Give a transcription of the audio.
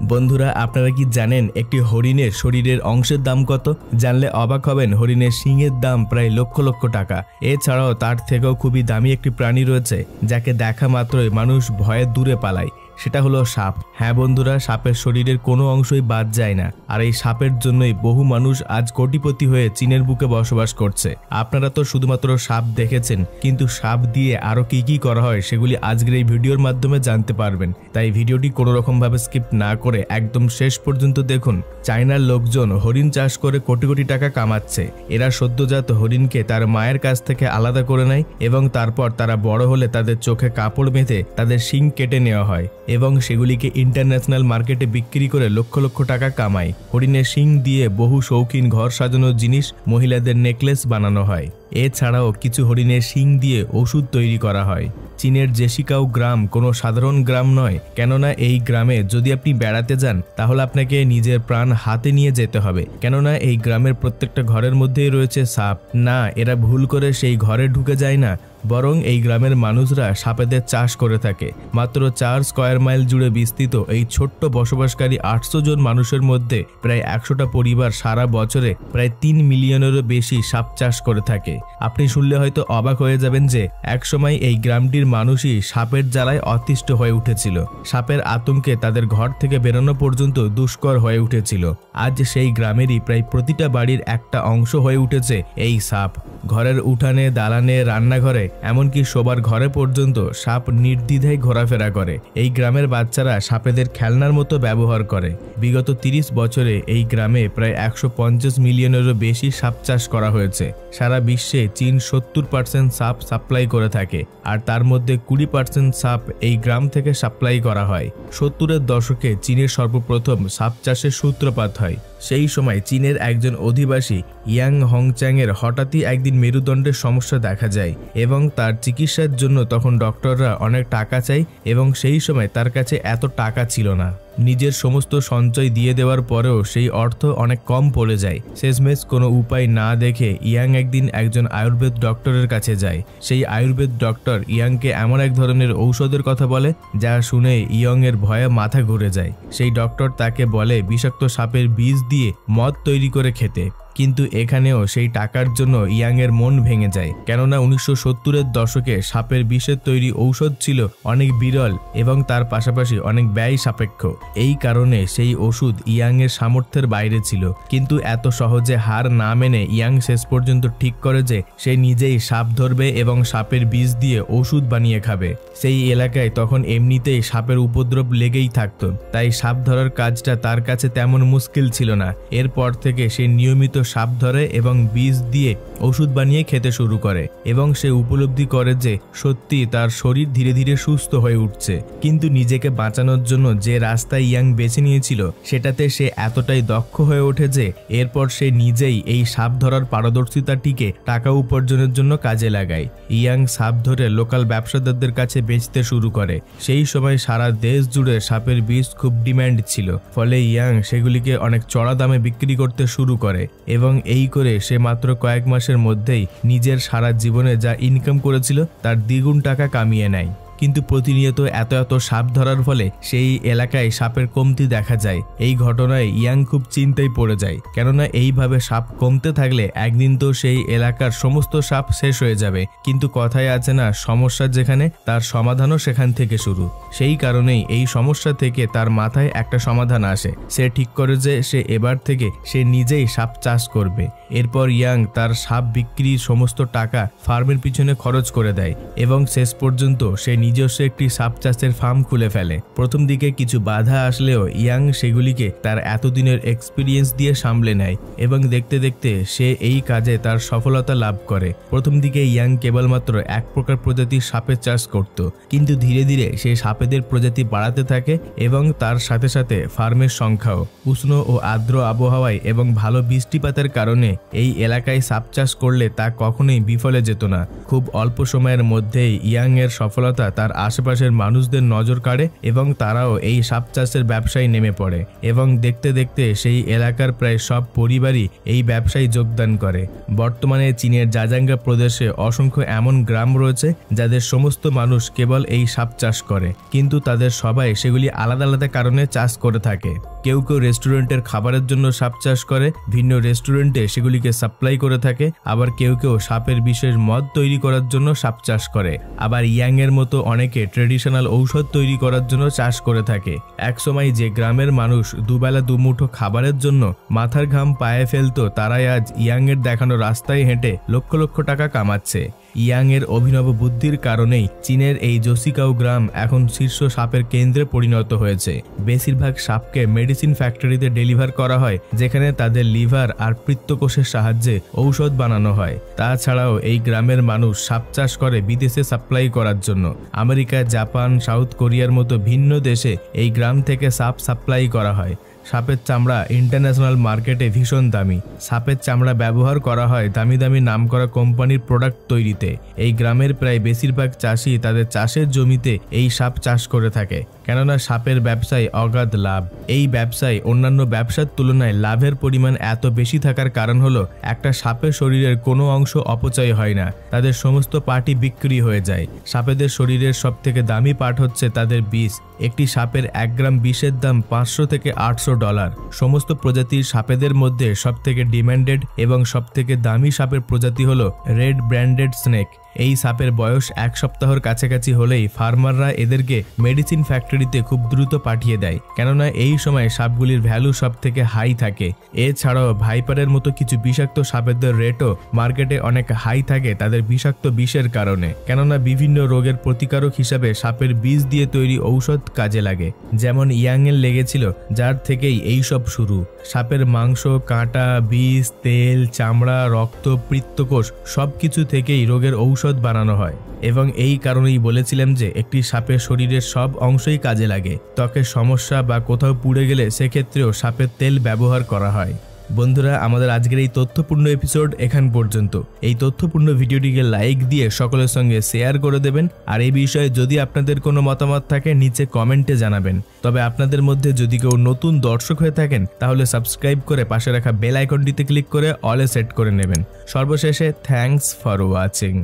বন্ধুরা, আপনারা কি জানেন একটি হরিণের শরীরের অংশের দাম কত? জানলে অবাক হবেন। হরিণের শিংয়ের দাম প্রায় লক্ষ লক্ষ টাকা। এছাড়াও তার থেকেও খুবই দামি একটি প্রাণী রয়েছে যাকে দেখা মাত্রই মানুষ ভয়ে দূরে পালায়। সেটা হলো সাপ। হ্যাঁ বন্ধুরা, সাপের শরীরের কোনো অংশই বাদ যায় না। আর এই সাপের জন্যই বহু মানুষ আজ কোটিপতি হয়ে চীনের বুকে বসবাস করছে। আপনারা তো শুধুমাত্র সাপ দেখেছেন, কিন্তু সাপ দিয়ে আরো কি কি করা হয় সেগুলি আজকের এই ভিডিওর মাধ্যমে জানতে পারবেন। তাই ভিডিওটি কোনো রকম ভাবে স্কিপ না করে একদম শেষ পর্যন্ত দেখুন। চায়নার লোকজন হরিণ চাষ করে কোটি কোটি টাকা কামাচ্ছে। এরা সদ্যজাত হরিণকে তার মায়ের কাছ থেকে আলাদা করে নেয় এবং তারপর তারা বড় হলে তাদের চোখে কাপড় বেঁধে তাদের শিং কেটে নেওয়া হয় এবং সেগুলিকে ইন্টারন্যাশনাল মার্কেটে বিক্রি করে লক্ষ লক্ষ টাকা কামায়। হরিণের শিং দিয়ে বহু শৌখিন ঘর সাজানোর জিনিস, মহিলাদের নেকলেস বানানো হয়। এছাড়াও কিছু হরিণের শিং দিয়ে ওষুধ তৈরি করা হয়। চীনের জেসিকাও গ্রাম কোনো সাধারণ গ্রাম নয়, কেননা এই গ্রামে যদি আপনি বেড়াতে যান তাহলে আপনাকে নিজের প্রাণ হাতে নিয়ে যেতে হবে, কেননা এই গ্রামের প্রত্যেকটা ঘরের মধ্যেই রয়েছে সাপ। না, এরা ভুল করে সেই ঘরে ঢুকে যায় না, বরং এই গ্রামের মানুষরা সাপেদের চাষ করে থাকে। মাত্র 4 স্কয়ার মাইল জুড়ে বিস্তৃত এই ছোট্ট বসবাসকারী 800 জন মানুষের মধ্যে প্রায় 100টা পরিবার সারা বছরে প্রায় 3 মিলিয়নেরও বেশি সাপ চাষ করে থাকে। আপনি শুনলে হয়তো অবাক হয়ে যাবেন যে একসময় এই গ্রামটির মানুষই সাপের জ্বালায় অতিষ্ঠ হয়ে উঠেছিল। সাপের আতঙ্কে তাদের ঘর থেকে বেরোনো পর্যন্ত দুষ্কর হয়ে উঠেছিল। আজ সেই গ্রামেরই প্রায় প্রতিটা বাড়ির একটা অংশ হয়ে উঠেছে এই সাপ। ঘরের উঠানে, দালানে, রান্নাঘরে, এমনকি শোবার ঘরে পর্যন্ত সাপ নির্দ্বিধায় ঘোরাফেরা করে। এই গ্রামের বাচ্চারা সাপেদের খেলনার মতো ব্যবহার করে। বিগত 30 বছরে এই গ্রামে প্রায় 150 মিলিয়নেরও বেশি সাপ চাষ করা হয়েছে। সারা বিশ্বে চীন 70% সাপ সাপ্লাই করে থাকে, আর তার মধ্যে 20% সাপ এই গ্রাম থেকে সাপ্লাই করা হয়। 70-এর দশকে চীনের সর্বপ্রথম সাপ চাষের সূত্রপাত হয়। সেই সময় চীনের একজন অধিবাসী ইয়াং হংচ্যাংয়ের হঠাৎই একদিন মেরুদণ্ডের সমস্যা দেখা যায় এবং তার চিকিৎসার জন্য তখন ডক্টররা অনেক টাকা চায় এবং সেই সময় তার কাছে এত টাকা ছিল না। নিজের সমস্ত সঞ্চয় দিয়ে দেওয়ার পরেও সেই অর্থ অনেক কম পড়ে যায়। শেষমেশ কোনো উপায় না দেখে ইয়াং একদিন একজন আয়ুর্বেদ ডক্টরের কাছে যায়। সেই আয়ুর্বেদ ডক্টর ইয়াংকে এমন এক ধরনের ঔষধের কথা বলে যা শুনে ইয়ং-এর ভয়ে মাথা ঘুরে যায়। সেই ডক্টর তাকে বলে বিষাক্ত সাপের বীজ দিয়ে মদ তৈরি করে খেতে। কিন্তু এখানেও সেই টাকার জন্য ইয়াং-এর মন ভেঙে যায়, কেননা 1970-এর দশকে সাপের বিষের তৈরি ঔষধ ছিল অনেক বিরল এবং তার পাশাপাশি অনেক ব্যয় সাপেক্ষ। এই কারণে সেই ওষুধ ইয়াং-এর সামর্থ্যের বাইরে ছিল। কিন্তু এত সহজে হার না মেনে ইয়াং শেষ পর্যন্ত ঠিক করে যে সে নিজেই সাপ ধরবে এবং সাপের বীজ দিয়ে ওষুধ বানিয়ে খাবে। সেই এলাকায় তখন এমনিতেই সাপের উপদ্রব লেগেই থাকত, তাই সাপ ধরার কাজটা তার কাছে তেমন মুশকিল ছিল না। এরপর থেকে সে নিয়মিত সাপ ধরে এবং বীজ দিয়ে ওষুধ বানিয়ে খেতে শুরু করে এবং সে উপলব্ধি করে যে সত্যি তার শরীর ধীরে ধীরে সুস্থ হয়ে উঠছে। কিন্তু নিজেকে বাঁচানোর জন্য যে রাস্তায় ইয়াং বেছে নিয়েছিল সেটাতে সে এতটাই দক্ষ হয়ে ওঠে যে এরপর সে নিজেই এই সাপ ধরার পারদর্শিতাটিকে টাকা উপার্জনের জন্য কাজে লাগায়। ইয়াং সাপ ধরে লোকাল ব্যবসাদারদের কাছে বেচতে শুরু করে। সেই সময় সারা দেশ জুড়ে সাপের বীজ খুব ডিম্যান্ড ছিল, ফলে ইয়াং সেগুলিকে অনেক চড়া দামে বিক্রি করতে শুরু করে এবং এই করে সে মাত্র কয়েক মাসের মধ্যেই নিজের সারা জীবনে যা ইনকাম করেছিল তার দ্বিগুণ টাকা কামিয়ে নেয়। কিন্তু প্রতিনিয়ত এত এত সাপ ধরার ফলে সেই এলাকায় সাপের কমতি দেখা যায়। এই ঘটনায় ইয়াং খুব চিন্তায় পড়ে যায়, কেননা এইভাবে সাপ কমতে থাকলে একদিন তো সেই এলাকার সমস্ত সাপ শেষ হয়ে যাবে। কিন্তু কথায় আছে না, সমস্যা যেখানে তার সমাধানও সেখান থেকে শুরু। সেই কারণেই এই সমস্যা থেকে তার মাথায় একটা সমাধান আসে। সে ঠিক করে যে সে এবার থেকে সে নিজেই সাপ চাষ করবে। এরপর ইয়াং তার সাপ বিক্রির সমস্ত টাকা ফার্মের পিছনে খরচ করে দেয় এবং শেষ পর্যন্ত সে নিজস্ব একটি সাপ চাষের ফার্ম খুলে ফেলে। প্রথম দিকে কিছু বাধা আসলেও ইয়াং সেগুলিকে তার এতদিনের এক্সপিরিয়েন্স দিয়ে সামলে নেয় এবং দেখতে দেখতে সে এই কাজে তার সফলতা লাভ করে। প্রথম দিকে ইয়াং কেবলমাত্র এক প্রকার প্রজাতির সাপের চাষ করত, কিন্তু ধীরে ধীরে সে সাপেদের প্রজাতি বাড়াতে থাকে এবং তার সাথে সাথে ফার্মের সংখ্যাও। উষ্ণ ও আর্দ্র আবহাওয়ায় এবং ভালো বৃষ্টিপাতের কারণে এই এলাকায় সাপ চাষ করলে তা কখনোই বিফলে যেত না। খুব অল্প সময়ের মধ্যেই ইয়াং এর সফলতা তার আশেপাশের মানুষদের নজর কাড়ে এবং তারাও এই সাপ চাষের ব্যবসায় নেমে পড়ে এবং দেখতে দেখতে সেই এলাকার প্রায় সব পরিবারই এই ব্যবসায় যোগদান করে। বর্তমানে চীনের জাজাঙ্গা প্রদেশে অসংখ্য এমন গ্রাম রয়েছে যাদের সমস্ত মানুষ কেবল এই সাপ চাষ করে, কিন্তু তাদের সবাই সেগুলি আলাদা আলাদা কারণে চাষ করে থাকে। কেউ কেউ রেস্টুরেন্টের খাবারের জন্য সাপ চাষ করে, ভিন্ন রেস্টুরেন্টে সেগুলিকে সাপ্লাই করে থাকে। আবার কেউ কেউ সাপের বিশেষ মদ তৈরি করার জন্য সাপ চাষ করে। আবার ইয়াং এর মতো অনেকে ট্রেডিশনাল ঔষধ তৈরি করার জন্য চাষ করে থাকে। একসময় যে গ্রামের মানুষ দুবেলা দুমুঠো খাবারের জন্য মাথার ঘাম পায়ে ফেলতো, তারাই আজ ইয়াং এর দেখানো রাস্তায় হেঁটে লক্ষ লক্ষ টাকা কামাচ্ছে। ইয়াং এর অভিনব বুদ্ধির কারণেই চীনের এই জোসিকাও গ্রাম এখন শীর্ষ সাপের কেন্দ্রে পরিণত হয়েছে। বেশিরভাগ সাপকে মেডিসিন ফ্যাক্টরিতে ডেলিভার করা হয়, যেখানে তাদের লিভার আর পিত্তকোষের সাহায্যে ঔষধ বানানো হয়। তাছাড়াও এই গ্রামের মানুষ সাপ চাষ করে বিদেশে সাপ্লাই করার জন্য। আমেরিকা, জাপান, সাউথ কোরিয়ার মতো ভিন্ন দেশে এই গ্রাম থেকে সাপ সাপ্লাই করা হয়। সাপের চামড়া ইন্টারন্যাশনাল মার্কেটে ভীষণ দামি। সাপের চামড়া ব্যবহার করা হয় দামি দামি নামকরা কোম্পানির প্রোডাক্ট তৈরিতে। এই গ্রামের প্রায় বেশিরভাগ চাষি তাদের চাষের জমিতে এই সাপ চাষ করে থাকে, কেননা সাপের ব্যবসায় অগাধ লাভ। এই ব্যবসায় অন্যান্য ব্যবসার তুলনায় লাভের পরিমাণ এত বেশি থাকার কারণ হলো একটা সাপের শরীরের কোনো অংশ অপচয় হয় না, তাদের সমস্ত পার্টই বিক্রি হয়ে যায়। সাপেদের শরীরের সব থেকে দামি পার্ট হচ্ছে তাদের বিষ। একটি সাপের 1 গ্রাম বিষের দাম $500 থেকে $800। সমস্ত প্রজাতির সাপেদের মধ্যে সবথেকে ডিমান্ডেড এবং সবথেকে দামি সাপের প্রজাতি হলো রেড ব্র্যান্ডেড স্নেক। এই সাপের বয়স 1 সপ্তাহের কাছাকাছি হলেই ফার্মাররা এদেরকে মেডিসিন ফ্যাক্টরিতে খুব দ্রুত পাঠিয়ে দেয়, কেননা এই সময় সাপগুলির ভ্যালু সব থেকে হাই থাকে। এছাড়াও ভাইপারের মতো কিছু বিষাক্ত সাপেদের রেটও মার্কেটে অনেক হাই থাকে তাদের বিষাক্ত বিষের কারণে, কেননা বিভিন্ন রোগের প্রতিকারক হিসাবে সাপের বিষ দিয়ে তৈরি ঔষধ কাজে লাগে। যেমন ইয়াং এর লেগেছিল, যার থেকেই এই সব শুরু। সাপের মাংস, কাঁটা, বিষ, তেল, চামড়া, রক্ত, পিত্তকোষ সবকিছু থেকেই রোগের ঔষধ বানানো হয়। এবং এই কারণেই বলেছিলাম যে একটি সাপের শরীরের সব অংশই কাজে লাগে। ত্বকের সমস্যা বা কোথাও পুড়ে গেলে সেক্ষেত্রেও সাপের তেল ব্যবহার করা হয়। বন্ধুরা, আমাদের আজকের এই তথ্যপূর্ণ এপিসোড এখান পর্যন্ত। এই তথ্যপূর্ণ ভিডিওটিকে লাইক দিয়ে সকলের সঙ্গে শেয়ার করে দেবেন। আর এই বিষয়ে যদি আপনাদের কোনো মতামত থাকে নিচে কমেন্টে জানাবেন। তবে আপনাদের মধ্যে যদি কেউ নতুন দর্শক হয়ে থাকেন তাহলে সাবস্ক্রাইব করে পাশে রাখা বেল আইকনটিতে ক্লিক করে অলে সেট করে নেবেন। সর্বশেষে থ্যাঙ্কস ফর ওয়াচিং।